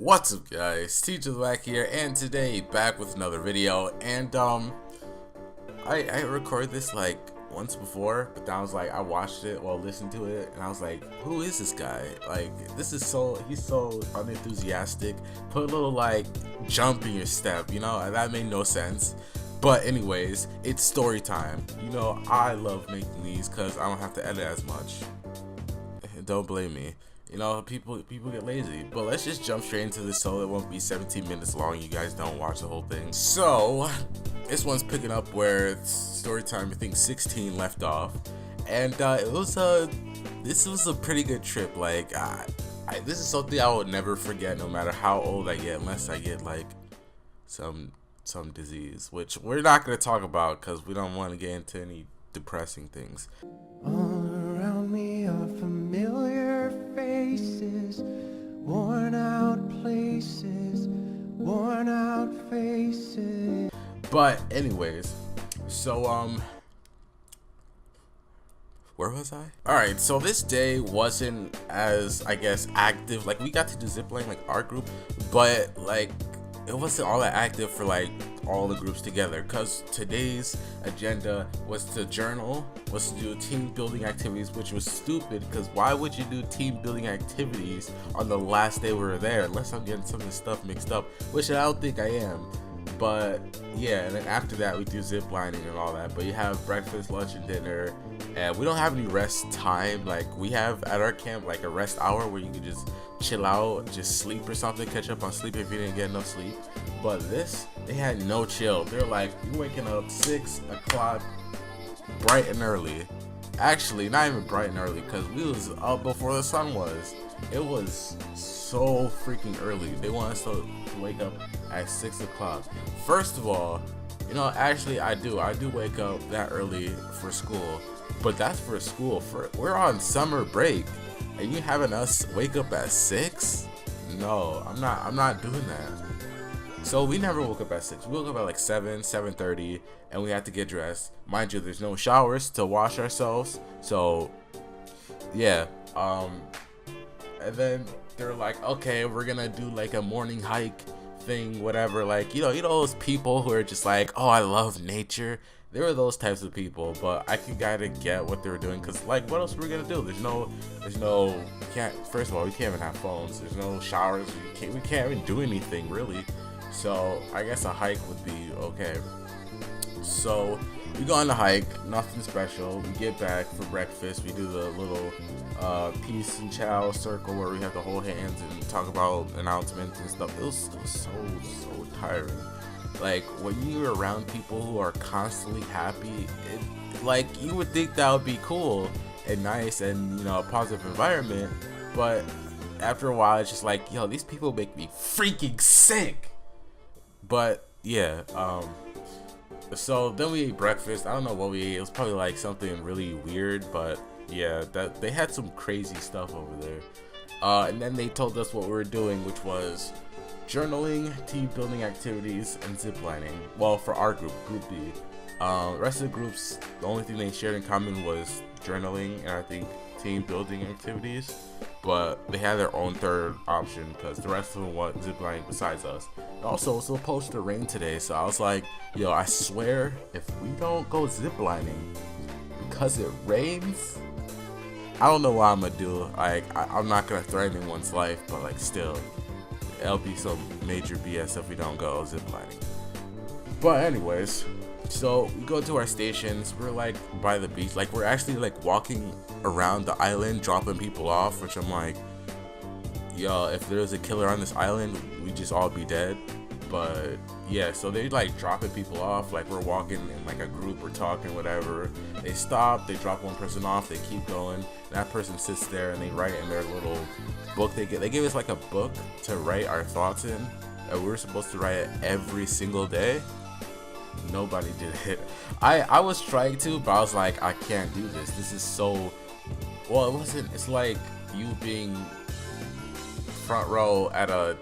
What's up, guys? Teacher back here, and today back with another video. And I recorded this like once before, but then I was like, I watched it, listened to it, and I was like, who is this guy? Like, he's so unenthusiastic. Put a little like jump in your step, that made no sense. But anyways, it's story time. I love making these because I don't have to edit as much. Don't blame me. People get lazy. But let's just jump straight into this so it won't be 17 minutes long. You guys don't watch the whole thing. So this one's picking up where story time, I think 16 left off. And this was a pretty good trip. Like this is something I would never forget no matter how old I get, unless I get like some disease, which we're not going to talk about because we don't want to get into any depressing things. All around me are familiar faces, worn out places, worn out faces. But anyways, so where was I? Alright, so this day wasn't as, I guess, active. Like, we got to do zipline, like our group, but like it wasn't all that active for like all the groups together, because today's agenda was to journal, was to do team building activities, which was stupid because why would you do team building activities on the last day we were there, unless I'm getting some of the stuff mixed up, which I don't think I am. But yeah, and then after that we do zip lining and all that. But you have breakfast, lunch, and dinner, and we don't have any rest time. Like, we have at our camp like a rest hour where you can just chill out, just sleep or something, catch up on sleep if you didn't get enough sleep. But this, they had no chill. They're like, you waking up 6 o'clock bright and early. Actually, not even bright and early, because we was up before the sun was. It was so freaking early. They want us to wake up at 6 o'clock. First of all, actually I do wake up that early for school, but that's for school. We're on summer break, and you having us wake up at 6? No, I'm not doing that. So we never woke up at 6. We woke up at like 7:30, and we had to get dressed. Mind you, there's no showers to wash ourselves. So yeah, and then they're like, okay, we're gonna do like a morning hike thing, whatever. Like, those people who are just like, oh, I love nature. There were those types of people, but I can kind of get what they were doing, because like, what else were we gonna do? There's no we can't, first of all, we can't even have phones. There's no showers. We can't even do anything really. So I guess a hike would be okay. So we go on the hike, nothing special. We get back for breakfast. We do the little peace and chow circle where we have to hold hands and talk about announcements and stuff. It was so tiring. Like, when you're around people who are constantly happy, like, you would think that would be cool and nice and, a positive environment, but after a while it's just like, these people make me freaking sick. But yeah, so then we ate breakfast. I don't know what we ate. It was probably like something really weird, but yeah, that they had some crazy stuff over there. And then they told us what we were doing, which was journaling, team building activities, and ziplining. Well, for our group, Group B. The rest of the groups, the only thing they shared in common was journaling and I think team building activities. But they had their own third option because the rest of them want ziplining besides us. Also, it's supposed to rain today, so I was like, I swear, if we don't go ziplining because it rains, I don't know what I'm gonna do. Like, I'm not gonna threaten anyone's life, but like, still, it'll be some major BS if we don't go ziplining. But anyways, so we go to our stations. We're like by the beach. Like, we're actually like walking around the island, dropping people off, which I'm like, if there's a killer on this island, we'd just all be dead. But yeah, so they like dropping people off. Like, we're walking in like a group, we're talking, whatever. They stop, they drop one person off, they keep going. That person sits there and they write in their little book. They gave us like a book to write our thoughts in, and we were supposed to write it every single day. Nobody did it. I was trying to, but I was like, I can't do this. This is so, well, it wasn't, it's like you being front row at a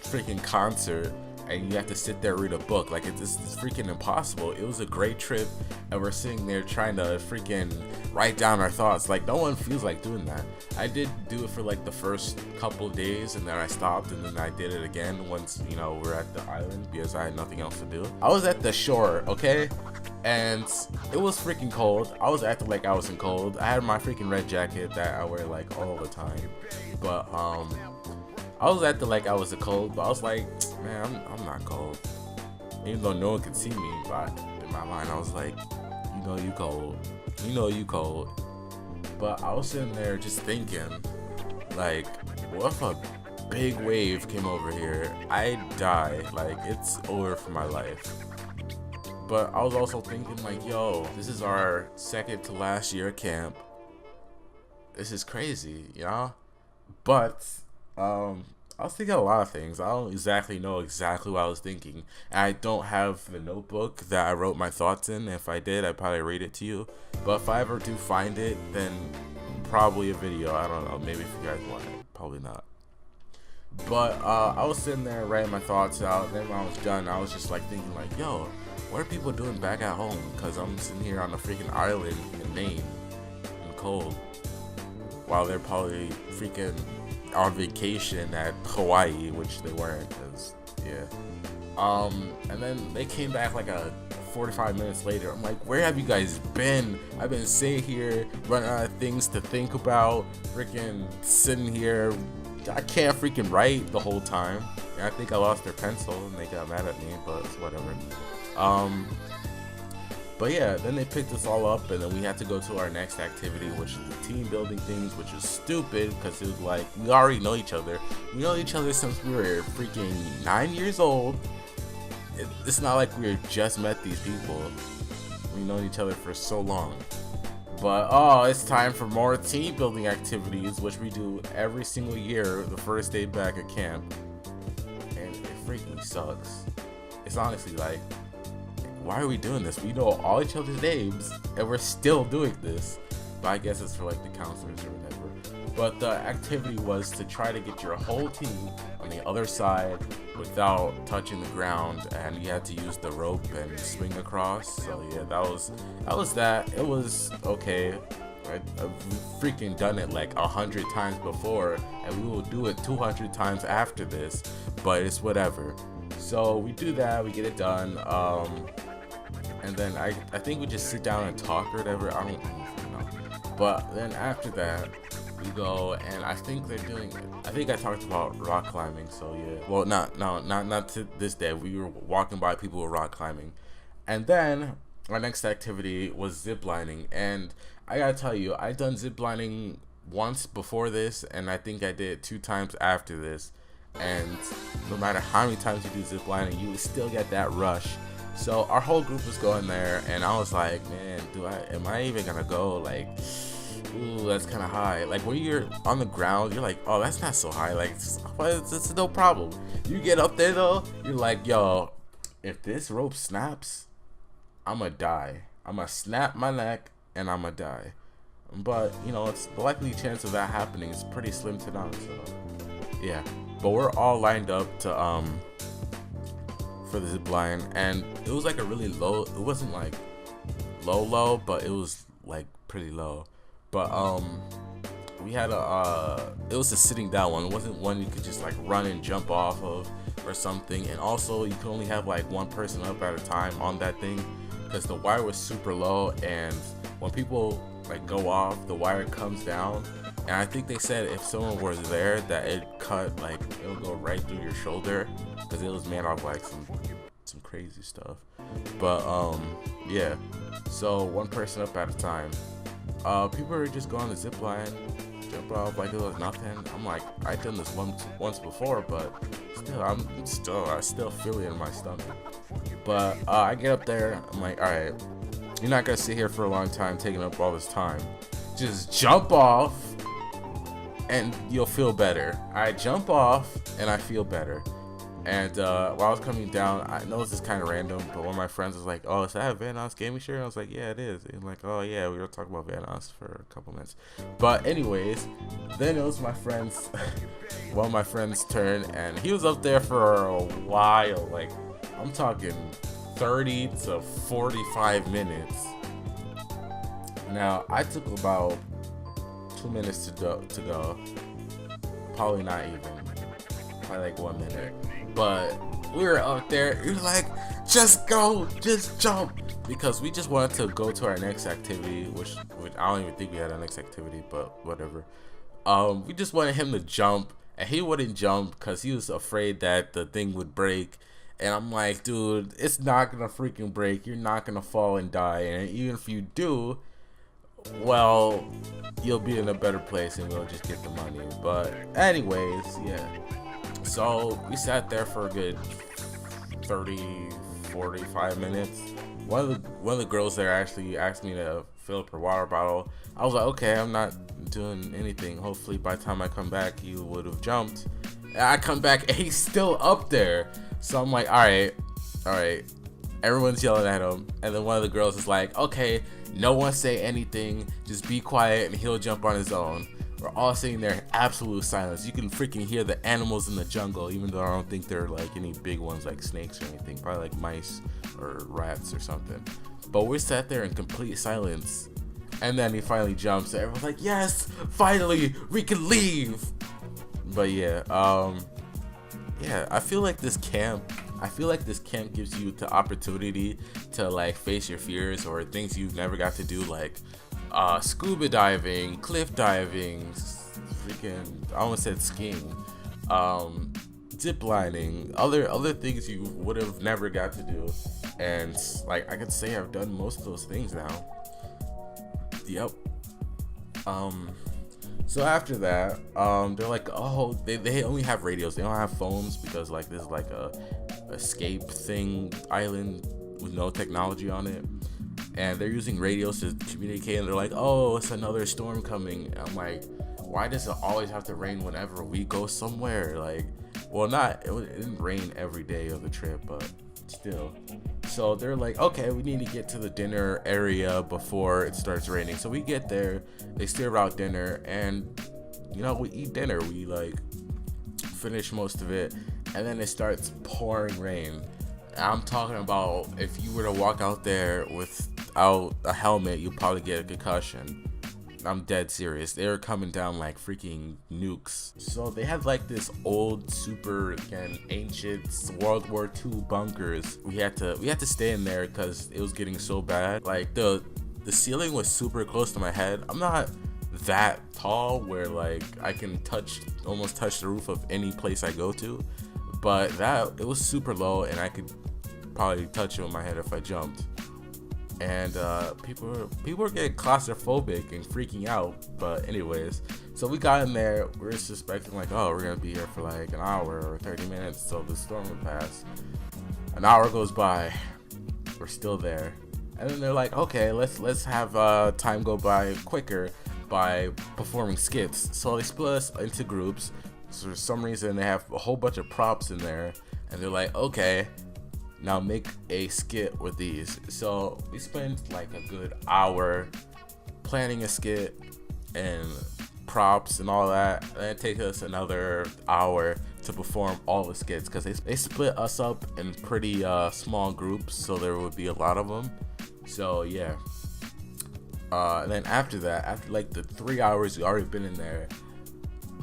freaking concert and you have to sit there and read a book. Like it's freaking impossible. It was a great trip, and we're sitting there trying to freaking write down our thoughts. Like no one feels like doing that. I did do it for like the first couple of days, and then I stopped, and then I did it again once, you know, we're at the island because I had nothing else to do. I was at the shore, okay, and it was freaking cold. I was acting like I wasn't cold. I had my freaking red jacket that I wear like all the time, but I was acting like I was cold, but I was like, man, I'm not cold. Even though no one could see me, but in my mind, I was like, you know you cold. You know you cold. But I was sitting there just thinking, like, what if a big wave came over here? I'd die. Like, it's over for my life. But I was also thinking, like, yo, this is our second to last year camp. This is crazy, you know? But I was thinking a lot of things. I don't exactly know exactly what I was thinking. And I don't have the notebook that I wrote my thoughts in. If I did, I'd probably read it to you. But if I ever do find it, then probably a video. I don't know. Maybe if you guys want it. Probably not. But I was sitting there writing my thoughts out. Then when I was done, I was just like thinking like, yo, what are people doing back at home? Because I'm sitting here on a freaking island in Maine and cold, while they're probably freaking on vacation at Hawaii, which they weren't, because yeah. And then they came back like 45 minutes later. I'm like, where have you guys been? I've been sitting here running out of things to think about, freaking sitting here. I can't freaking write the whole time. And I think I lost their pencil and they got mad at me, but it's whatever. But yeah, then they picked us all up, and then we had to go to our next activity, which is the team building things, which is stupid because it was like, we already know each other. We know each other since we were freaking 9 years old. It's not like we just met these people. We know each other for so long. But oh, it's time for more team building activities, which we do every single year, the first day back at camp. And it freaking sucks. It's honestly like, why are we doing this? We know all each other's names and we're still doing this. But I guess it's for like the counselors or whatever. But the activity was to try to get your whole team on the other side without touching the ground, and you had to use the rope and swing across. So yeah, that was that. It was okay. I've freaking done it like 100 times before, and we will do it 200 times after this, but it's whatever. So we do that, we get it done, and then I think we just sit down and talk or whatever. I don't know. But then after that, we go, and I think they're doing, I think I talked about rock climbing, so yeah. Well, not to this day. We were walking by people with rock climbing. And then our next activity was zip lining, and I gotta tell you, I done zip lining once before this, and I think I did 2 times after this. And no matter how many times you do zip lining, you will still get that rush. So our whole group was going there, and I was like, man, am I even gonna go? Like, ooh, that's kind of high. Like when you're on the ground, you're like, oh, that's not so high. Like, it's no problem. You get up there though, you're like, yo, if this rope snaps, I'ma die. I'ma snap my neck and I'ma die. But you know, it's the likely chance of that happening is pretty slim to none. So yeah, but we're all lined up to for the zip line, and it was like a really low. It wasn't like low, but it was like pretty low. But we had it was a sitting down one. It wasn't one you could just like run and jump off of or something. And also you could only have like one person up at a time on that thing because the wire was super low, and when people like go off, the wire comes down. And I think they said if someone was there that it cut, like it'll go right through your shoulder because it was made of like some crazy stuff. But yeah, so one person up at a time. People are just going to zip line, jump off like it was nothing. I'm like, I've done this once before, but I still feel it in my stomach. But I get up there, I'm like, all right, you're not gonna sit here for a long time taking up all this time. Just jump off and you'll feel better. I jump off and I feel better. And while I was coming down, I know this is kind of random, but one of my friends was like, "Oh, is that a Vanoss gaming shirt?" And I was like, "Yeah, it is." And like, "Oh yeah, we were talking about Vanoss for a couple minutes." But anyways, then it was my friend's, one of my friends' turn, and he was up there for a while. Like, I'm talking 30 to 45 minutes. Now I took about 2 minutes to go. Probably not even. Probably like 1 minute. But we were up there. He was like, "Just go, just jump," because we just wanted to go to our next activity, which I don't even think we had our next activity, but whatever. We just wanted him to jump, and he wouldn't jump because he was afraid that the thing would break. And I'm like, dude, it's not gonna freaking break. You're not gonna fall and die, and even if you do, well, you'll be in a better place and we'll just get the money. But anyways, yeah. So we sat there for a good 30, 45 minutes. One of the girls there actually asked me to fill up her water bottle. I was like, okay, I'm not doing anything. Hopefully by the time I come back, he would have jumped. And I come back and he's still up there. So I'm like, all right. Everyone's yelling at him. And then one of the girls is like, okay, no one say anything. Just be quiet and he'll jump on his own. We're all sitting there in absolute silence. You can freaking hear the animals in the jungle, even though I don't think they're like any big ones like snakes or anything. Probably like mice or rats or something. But we sat there in complete silence. And then he finally jumps. And everyone's like, yes, finally, we can leave. But yeah, I feel like this camp gives you the opportunity to like face your fears or things you've never got to do, like scuba diving, cliff diving, freaking, I almost said skiing, zip lining, other things you would have never got to do. And like, I could say I've done most of those things now. Yep. So after that, they're like, oh, they only have radios. They don't have phones because like this is like a escape thing island with no technology on it. And they're using radios to communicate, and they're like, oh, it's another storm coming. And I'm like, why does it always have to rain whenever we go somewhere? Like, well, it didn't rain every day of the trip, but still. So they're like, okay, we need to get to the dinner area before it starts raining. So we get there, they serve out dinner, and we eat dinner. We like finish most of it, and then it starts pouring rain. I'm talking about, if you were to walk out there without a helmet, you'd probably get a concussion. I'm dead serious. They were coming down like freaking nukes. So they had like this old, super ancient World War II bunkers. We had to stay in there because it was getting so bad. Like the ceiling was super close to my head. I'm not that tall where like I can almost touch the roof of any place I go to, but it was super low and I could probably touch it with my head if I jumped. And people were getting claustrophobic and freaking out. But anyways, so we got in there. We were suspecting like, oh, we're gonna be here for like an hour or 30 minutes so the storm would pass. An hour goes by, we're still there. And then they're like, okay, let's have time go by quicker by performing skits. So they split us into groups. So for some reason they have a whole bunch of props in there, and they're like, okay, now make a skit with these. So we spent like a good hour planning a skit and props and all that, and it takes us another hour to perform all the skits because they split us up in pretty small groups, so there would be a lot of them. So yeah, and then after that, after like the 3 hours we already been in there,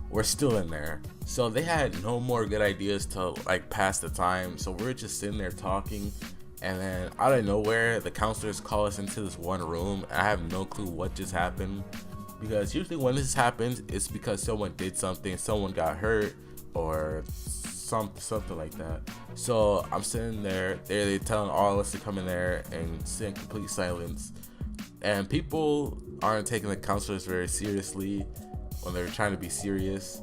we're still in there. So they had no more good ideas to like pass the time. So we're just sitting there talking, and then out of nowhere, the counselors call us into this one room. I have no clue what just happened, because usually when this happens, it's because someone did something, someone got hurt, or something like that. So I'm sitting there, they're telling all of us to come in there and sit in complete silence. And people aren't taking the counselors very seriously when they're trying to be serious.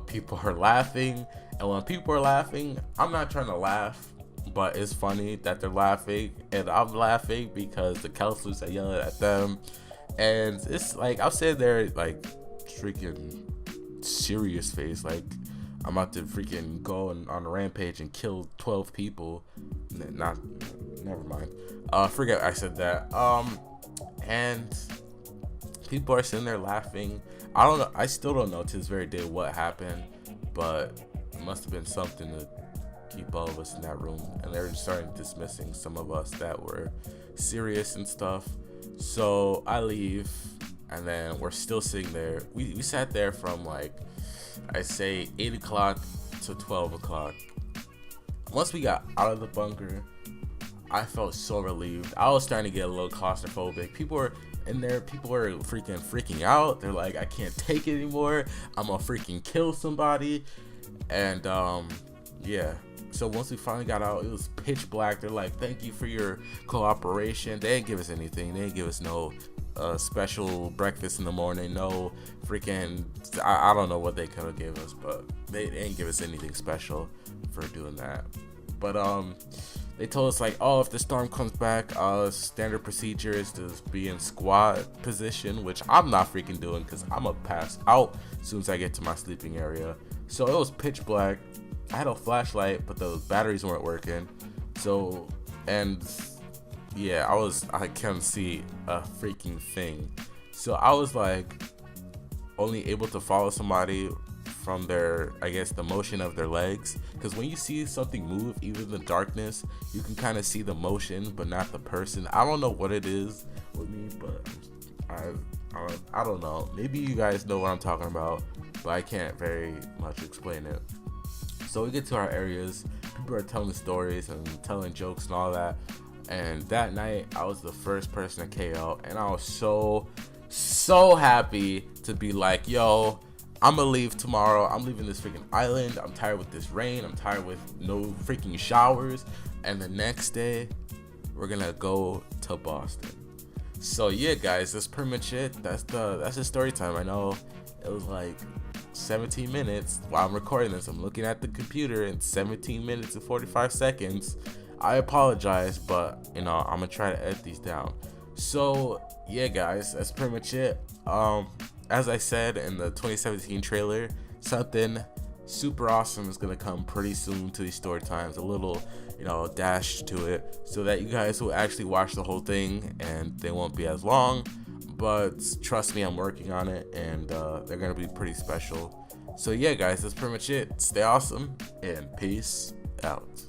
People are laughing, and when people are laughing, I'm not trying to laugh, but it's funny that they're laughing, and I'm laughing because the counselors are yelling at them. And it's like, I'm sitting there like freaking serious face, like I'm about to freaking go on a rampage and kill 12 people. Never mind. Forget I said that. And people are sitting there laughing. I don't know. I still don't know to this very day what happened, but it must have been something to keep all of us in that room. And they're starting dismissing some of us that were serious and stuff. So I leave, and then we're still sitting there. We sat there from like, I say 8 o'clock to 12 o'clock. Once we got out of the bunker, I felt so relieved. I was starting to get a little claustrophobic. People were in there, people were freaking out. They're like, I can't take it anymore. I'm gonna freaking kill somebody. And yeah. So once we finally got out, it was pitch black. They're like, thank you for your cooperation. They didn't give us anything. They didn't give us no special breakfast in the morning. No freaking, I don't know what they could have gave us, but they didn't give us anything special for doing that. But they told us like, oh, if the storm comes back, standard procedure is to be in squat position, which I'm not freaking doing because I'm gonna pass out as soon as I get to my sleeping area. So it was pitch black. I had a flashlight, but the batteries weren't working. So, and yeah, I couldn't see a freaking thing. So I was like only able to follow somebody from their, I guess, the motion of their legs, because when you see something move, even in the darkness, you can kind of see the motion but not the person. I don't know what it is with me, but I don't know. Maybe you guys know what I'm talking about, but I can't very much explain it. So we get to our areas, people are telling stories and telling jokes and all that, and that night I was the first person to KO, and I was so happy to be like, yo, I'm gonna leave tomorrow. I'm leaving this freaking island. I'm tired with this rain. I'm tired with no freaking showers. And the next day, we're gonna go to Boston. So yeah, guys, that's pretty much it. That's the story time. I know it was like 17 minutes while I'm recording this. I'm looking at the computer and 17 minutes and 45 seconds. I apologize, but you know, I'm gonna try to edit these down. So yeah, guys, that's pretty much it. As I said in the 2017 trailer, something super awesome is gonna come pretty soon to these story times. A little, you know, dash to it, so that you guys will actually watch the whole thing and they won't be as long. But trust me, I'm working on it, and they're gonna be pretty special. So yeah, guys, that's pretty much it. Stay awesome and peace out.